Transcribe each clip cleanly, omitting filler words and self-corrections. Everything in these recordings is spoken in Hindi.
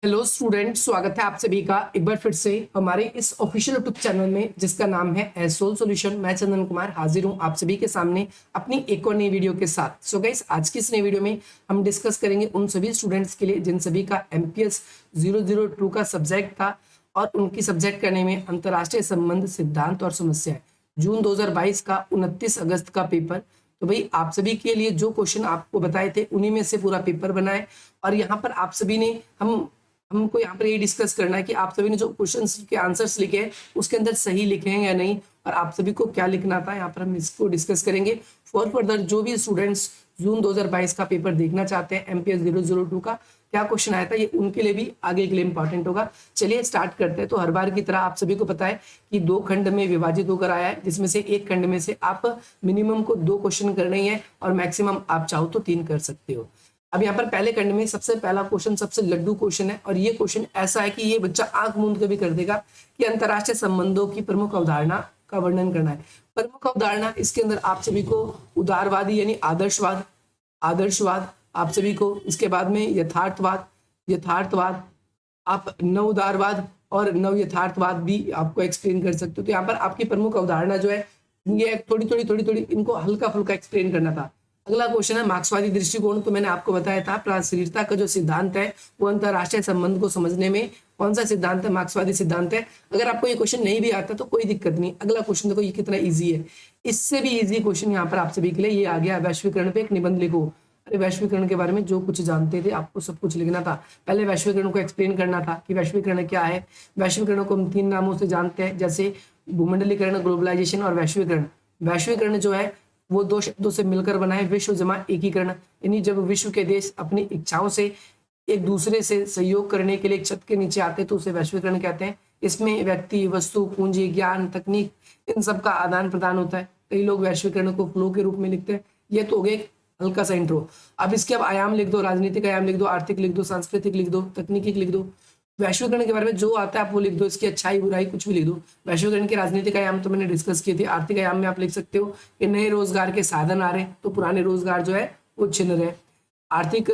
हेलो स्टूडेंट, स्वागत है आप सभी का एक बार फिर से हमारे इस ऑफिशियल यूट्यूब चैनल में जिसका नाम है एसोल सॉल्यूशन। मैं चंदन कुमार हाजिर हूं आप सभी के सामने अपनी एक और नई वीडियो के साथ। सो गाइस, आज की इस नई वीडियो में हम डिस्कस करेंगे उन सभी स्टूडेंट्स के लिए जिन सभी का एमपीएस 002 का सब्जेक्ट था और उनकी सब्जेक्ट करने में अंतर्राष्ट्रीय संबंध, सिद्धांत और समस्याएं, जून 2022 का 29 अगस्त का पेपर। तो भाई आप सभी के लिए जो क्वेश्चन आपको बताए थे उन्हीं में से पूरा पेपर बना है। और यहाँ पर आप सभी ने हमको यहाँ पर ये डिस्कस करना है कि आप सभी ने जो क्वेश्चंस के आंसर्स लिखे हैं उसके अंदर सही लिखे हैं या नहीं, और आप सभी को क्या लिखना था यहाँ पर हम इसको डिस्कस करेंगे। फॉर फर्दर जो भी स्टूडेंट्स जून 2022 का पेपर देखना चाहते हैं एमपीएस 002 का क्या क्वेश्चन आया था, ये उनके लिए भी आगे के लिए इंपॉर्टेंट होगा। चलिए स्टार्ट करते हैं। तो हर बार की तरह आप सभी को पता है कि 2 खंड में विभाजित होकर आया है, जिसमें से एक खंड में से आप मिनिमम को 2 क्वेश्चन करने ही है और मैक्सिमम आप चाहो तो 3 कर सकते हो। अब यहाँ पर पहले खंड में सबसे पहला क्वेश्चन सबसे लड्डू क्वेश्चन है, और ये क्वेश्चन ऐसा है कि ये बच्चा आंख मूंद के भी कर देगा कि अंतरराष्ट्रीय संबंधों की प्रमुख अवधारणा का वर्णन करना है। प्रमुख अवधारणा इसके अंदर आप सभी को उदारवादी यानी आदर्शवाद, आप सभी को इसके बाद में यथार्थवाद, आप नव उदारवाद और नव यथार्थवाद भी आपको एक्सप्लेन कर सकते हो। तो यहाँ पर आपकी प्रमुख अवधारणा जो है ये थोड़ी इनको हल्का फुल्का एक्सप्लेन करना था। अगला क्वेश्चन है मार्क्सवादी दृष्टिकोण। तो मैंने आपको बताया था प्रासंगिकता का जो सिद्धांत है वो अंतरराष्ट्रीय संबंध को समझने में कौन सा सिद्धांत है, मार्क्सवादी सिद्धांत है। अगर आपको ये क्वेश्चन नहीं भी आता तो कोई दिक्कत नहीं। अगला क्वेश्चन देखो ये कितना इजी है, इससे भी इजी क्वेश्चन यहाँ पर आप सभी के लिए ये आ गया। वैश्वीकरण पे एक निबंध लिखो। अरे वैश्वीकरण के बारे में जो कुछ जानते थे आपको सब कुछ लिखना था। पहले वैश्वीकरण को एक्सप्लेन करना था कि वैश्वीकरण क्या है। वैश्वीकरण को हम 3 नामों से जानते हैं, जैसे भूमंडलीकरण, ग्लोबलाइजेशन और वैश्वीकरण। वैश्वीकरण जो है वो 2 शब्दों से मिलकर बना है, विश्व जमा एकीकरण। यानी जब विश्व के देश अपनी इच्छाओं से एक दूसरे से सहयोग करने के लिए एक छत के नीचे आते हैं तो उसे वैश्वीकरण कहते हैं। इसमें व्यक्ति, वस्तु, पूंजी, ज्ञान, तकनीक, इन सब का आदान प्रदान होता है। कई लोग वैश्वीकरण को फ्लो के रूप में लिखते हैं। ये तो हो गया हल्का सा इंट्रो। अब इसके अब आयाम लिख दो, राजनीतिक आयाम लिख दो, आर्थिक लिख दो, सांस्कृतिक लिख दो, तकनीकी लिख दो। वैश्वीकरण के बारे में जो आता है आप वो लिख दो, इसकी अच्छाई बुराई कुछ भी लिख दो। वैश्वीकरण के राजनीतिक आयाम तो मैंने डिस्कस किए थे। आर्थिक आयाम में आप लिख सकते हो कि नए रोजगार के साधन आ रहे हैं तो पुराने रोजगार जो है वो छिन रहे हैं। आर्थिक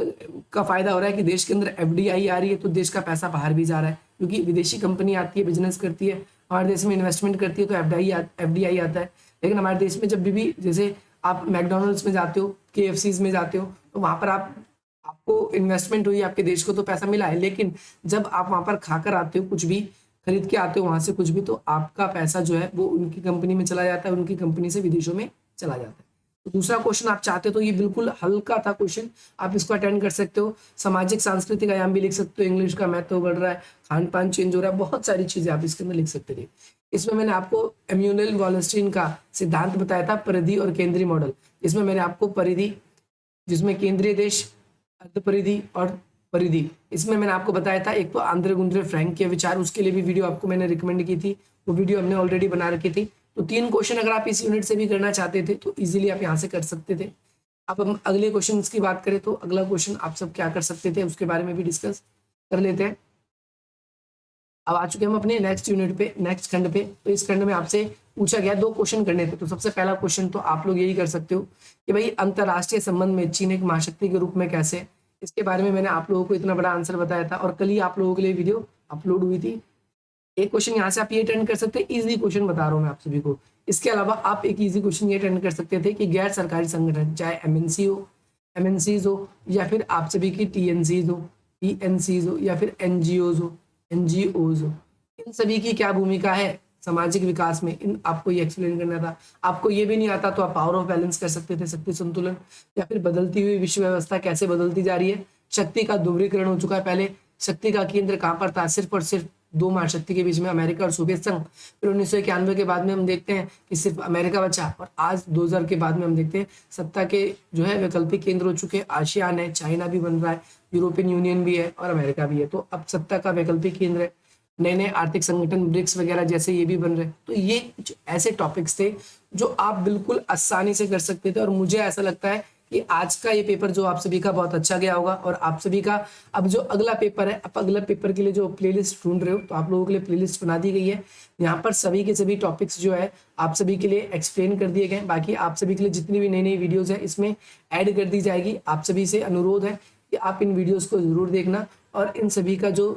का फायदा हो रहा है कि देश के अंदर एफडीआई आ रही है तो देश का पैसा बाहर भी जा रहा है, क्योंकि विदेशी कंपनी आती है, बिजनेस करती है, हमारे देश में इन्वेस्टमेंट करती है तो एफडीआई आता है। लेकिन हमारे देश में जब भी जैसे आप मैकडोनल्ड्स में जाते हो, केएफसीज में जाते हो, तो वहां पर आपको इन्वेस्टमेंट हुई, आपके देश को तो पैसा मिला है, लेकिन जब आप वहां पर खाकर आते हो, कुछ भी खरीद के आते हो वहां से कुछ भी, तो आपका पैसा जो है वो उनकी कंपनी में चला जाता है, उनकी कंपनी से विदेशों में चला जाता है। तो दूसरा क्वेश्चन आप चाहते हो तो ये बिल्कुल हल्का था क्वेश्चन, आप इसको अटेंड कर सकते हो। सामाजिक सांस्कृतिक आयाम भी लिख सकते हो, इंग्लिश का महत्व बढ़ रहा है, खान पान चेंज हो रहा है, बहुत सारी चीजें आप इसके अंदर लिख सकते थे। इसमें मैंने आपको एम्यूनल वॉलस्टीन का सिद्धांत बताया था, परिधि और केंद्रीय मॉडल। इसमें मैंने आपको परिधि, जिसमें केंद्रीय देश, अर्ध परिधि और परिधि, इसमें मैंने आपको बताया था। एक तो आंद्रे गुंद्रे फ्रैंक के विचार, उसके लिए भी वीडियो आपको मैंने रिकमेंड की थी, वो वीडियो हमने ऑलरेडी बना रखी थी। तो 3 क्वेश्चन अगर आप इस यूनिट से भी करना चाहते थे तो इजीली आप यहाँ से कर सकते थे। अब हम अगले क्वेश्चन की बात करें तो अगला क्वेश्चन आप सब क्या कर सकते थे उसके बारे में भी डिस्कस कर लेते हैं। अब आ चुके हम अपने नेक्स्ट यूनिट पे, नेक्स्ट खंड पे। तो इस खंड में आपसे पूछा गया 2 क्वेश्चन करने थे। तो सबसे पहला क्वेश्चन तो आप लोग यही कर सकते हो कि भाई अंतरराष्ट्रीय संबंध में चीन एक महाशक्ति के रूप में कैसे, इसके बारे में मैंने आप लोगों को इतना बड़ा आंसर बताया था और कल ही आप लोगों के लिए वीडियो अपलोड हुई थी। एक क्वेश्चन यहाँ से आप ये अटेंड कर सकते हैं, इजी क्वेश्चन बता रहा हूँ मैं आप सभी को। इसके अलावा आप एक इजी क्वेश्चन ये अटेंड कर सकते थे कि गैर सरकारी संगठन, चाहे एमएनसीज हो या फिर आप सभी की टीएनसीज हो, टीएनसीज हो या फिर एनजीओज हो, इन सभी की क्या भूमिका है सामाजिक विकास में, इन आपको ये एक्सप्लेन करना था। आपको ये भी नहीं आता तो आप पावर ऑफ बैलेंस कर सकते थे, शक्ति संतुलन, या फिर बदलती हुई विश्व व्यवस्था कैसे बदलती जा रही है। शक्ति का दोहरीकरण हो चुका है, पहले शक्ति का केंद्र कहाँ पर था, सिर्फ और सिर्फ 2 महाशक्ति के बीच में, अमेरिका और सोवियत संघ। फिर 1991 के बाद में हम देखते हैं कि सिर्फ अमेरिका बचा, और आज 2000 के बाद में हम देखते हैं सत्ता के जो है वैकल्पिक केंद्र हो चुके हैं। आसियान है, चाइना भी बन रहा है, यूरोपियन यूनियन भी है और अमेरिका भी है। तो अब सत्ता का वैकल्पिक केंद्र है। नए नए आर्थिक संगठन ब्रिक्स वगैरह जैसे ये भी बन रहे हैं। तो ये कुछ ऐसे टॉपिक्स थे जो आप बिल्कुल आसानी से कर सकते थे, और मुझे ऐसा लगता है कि आज का ये पेपर जो आप सभी का बहुत अच्छा गया होगा। और आप सभी का अब जो अगला पेपर है, आप अगला पेपर के लिए जो प्लेलिस्ट ढूंढ रहे हो तो आप लोगों के लिए प्लेलिस्ट बना दी गई है। यहाँ पर सभी के सभी टॉपिक्स जो है आप सभी के लिए एक्सप्लेन कर दिए गए। बाकी आप सभी के लिए जितनी भी नई नई वीडियोज है इसमें ऐड कर दी जाएगी। आप सभी से अनुरोध है कि आप इन वीडियोस को जरूर देखना और इन सभी का जो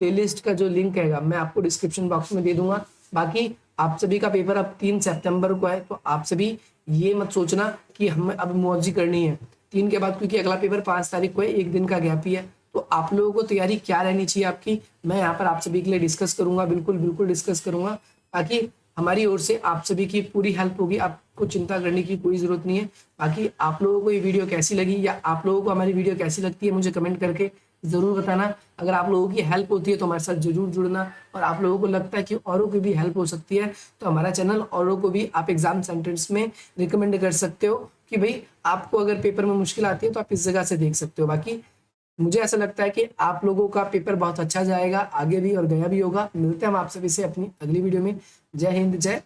प्लेलिस्ट का जो लिंक है मैं आपको डिस्क्रिप्शन बॉक्स में दे दूंगा। बाकी आप सभी का पेपर अब 3 सितंबर को है, तो आप सभी ये मत सोचना कि हमें अब मौजी करनी है 3 के बाद, क्योंकि अगला पेपर 5 तारीख को है, एक दिन का गैप ही है। तो आप लोगों को तैयारी क्या रहनी चाहिए आपकी, मैं यहाँ पर आप सभी के लिए डिस्कस करूंगा, बिल्कुल बिल्कुल डिस्कस करूंगा, ताकि हमारी ओर से आप सभी की पूरी हेल्प होगी, आपको चिंता करने की कोई जरूरत नहीं है। बाकी आप लोगों को ये वीडियो कैसी लगी या आप लोगों को हमारी वीडियो कैसी लगती है मुझे कमेंट करके जरूर बताना। अगर आप लोगों की हेल्प होती है तो हमारे साथ जरूर जुड़ना, और आप लोगों को लगता है कि औरों की भी हेल्प हो सकती है तो हमारा चैनल औरों को भी आप एग्जाम सेंटर्स में रिकमेंड कर सकते हो कि भाई आपको अगर पेपर में मुश्किल आती है तो आप इस जगह से देख सकते हो। बाकी मुझे ऐसा लगता है कि आप लोगों का पेपर बहुत अच्छा जाएगा, आगे भी और गया भी होगा। मिलते हैं हम आप सभी से अपनी अगली वीडियो में। जय हिंद, जय